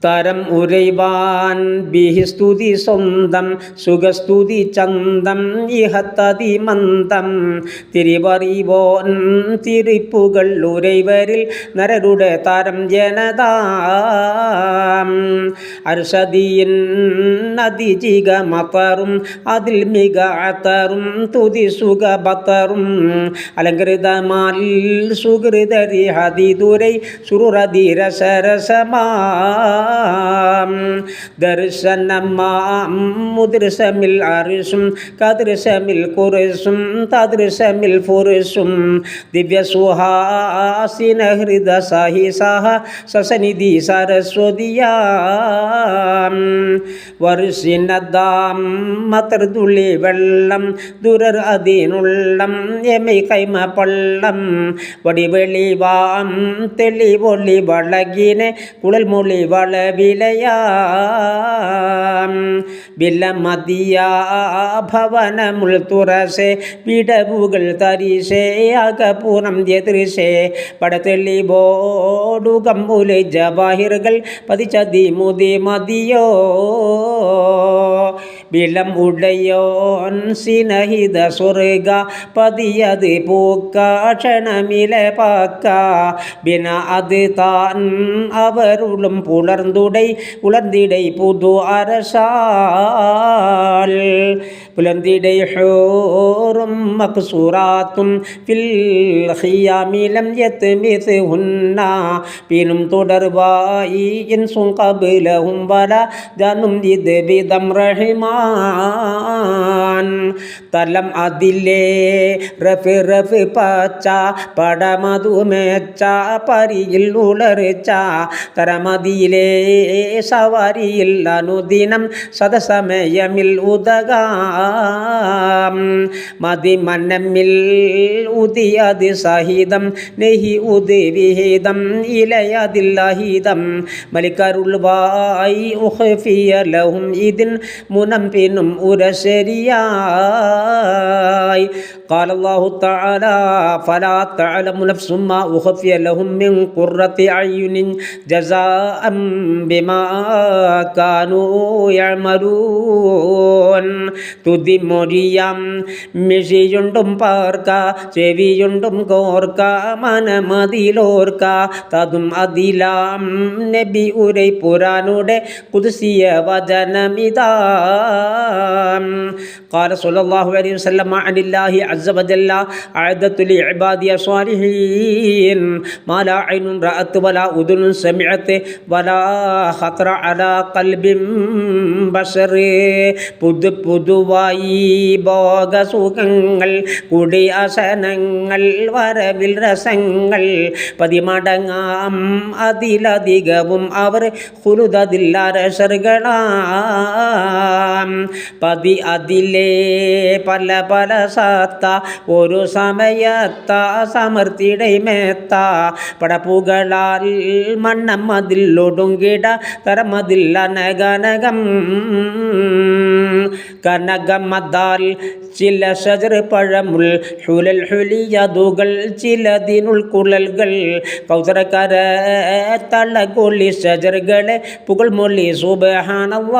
തരം ഉരൈവാൻ ബിഹിസ്തുതി സ്വന്തം സുഖസ്തുതി ചന്തം ഇഹത്തതി മന്ദം തിരിവറിവോൻ തിരിപ്പുകൾ ഉരൈവരിൽ നരരുടെ തരം ജനതാ അർഷദിയിൻ അതിജിക മതറും അതിൽ മിക അത്തറും തുതി സുഖബത്തറും അലങ്കൃതമാൽ സുഹൃതരി ഹതിദുരൈ സുറുറതി രസരസമാ ദർശനമാം മുദ്രസമിൽ അർശും കദർശമിൽ കുർസും തദർശമിൽ ഫുർസും ദിവ്യസുഹാസിന ഹൃദ സഹിസഹ സസനിധി സരസ്വതിയാം വർഷിനദാം മതർതുള്ളി വെള്ളം ദുരർ അതിനുള്ളം എമൈ കൈമ പള്ളം വടിവെളിവാം തെളിവൊളി വളകിനെ കുഴൽ മൊഴി വളവിലയാം വിലമതിയാ ഭവനമുൾ തുറസെ വിടവുകൾ തരിശേ അകപൂർണം എതിർശേ പടത്തെളിവോടുകം മുലെ ജവാഹിറുകൾ പതിച്ചതി മുതി മതിയോ വിലം ഉടയോൻ സിനഹിത സ്വർഗ പതിയത് പൂക്ക ക്ഷണമിലെ പാക്ക ബിന അത് താൻ അവരുളും പുലർന്നുടൈ ഉളർന്നിടൈ പുതു അരസാൽ പുലർന്നിടൈ ഹൂറും മക്സൂറാത്തും ഫിൽ ഖിയാമിലം യത്മിസുഹുന്ന പിന്നും തുടർവായി ഇൻസും ഖബലഹും വല ജാനും ഇത് ബിദം റഹിമാൻ തലം അതിലേ റഫ് റഫ് പച്ച പടമധുമേച്ച പരിയിൽ ഉളർച്ച തരമതിയിലേ സവാരിയിൽ അനുദിനം സദസമയമിൽ ഉദകാം മതിമന്നമിൽ ഉദിയത് സഹിതം നെഹി ഉദി വിഹിതം ഇലയതില്ലഹിതം മലിക്കരുൾവായി ഉഖഫിയ ലഹും ഇതിൻ മുനം പിന്നും ഉരശരിയായി قال الله تعالى فلا تعلم نفس ما أخفي لهم من قرة أعين جزاء بما كانوا يعملون തുതിമൊഴിയാം മിഴിയുണ്ടും പാർക്ക ചെവിയുണ്ടും കോർക്ക മനമതിലോർക്ക തതും അതിലാം നബി ഉരൈ പുരാനുടെ കുദ്സിയ വചനമിതാ قال صلى الله عليه وسلم عن الله عز وجل أعددت لعبادي الصالحين ما لا عين رأت ولا أذن سمعت ولا خطر على قلب بشر പുതുവായി ഭോഗസുഖങ്ങൾ കുടി അസനങ്ങൾ വരവിൽ രസങ്ങൾ പതിമടങ്ങാം അതിലധികവും അവർ ഹുലുദതില്ലരസറുകളാം പതി അതിലേ പല പല സത്ത ഒരു സമയത്ത സമർത്തിടൈ മേത്ത പടപ്പുകളാൽ മണ്ണം അതിൽ ഒടുങ്കിട തരമതിൽ അനഗനകം കനകമതാൽ ചില ഷജർ പഴമുൾ ഹുലൽ ഹുലിയതുകൾ ചിലതിനുൾ കുഴൽകൾ കൗസരക്കര തള്ളകൊള്ളി ഷജറുകളെ പുകൾമൊഴി സുബ്ഹാനല്ലാഹ്.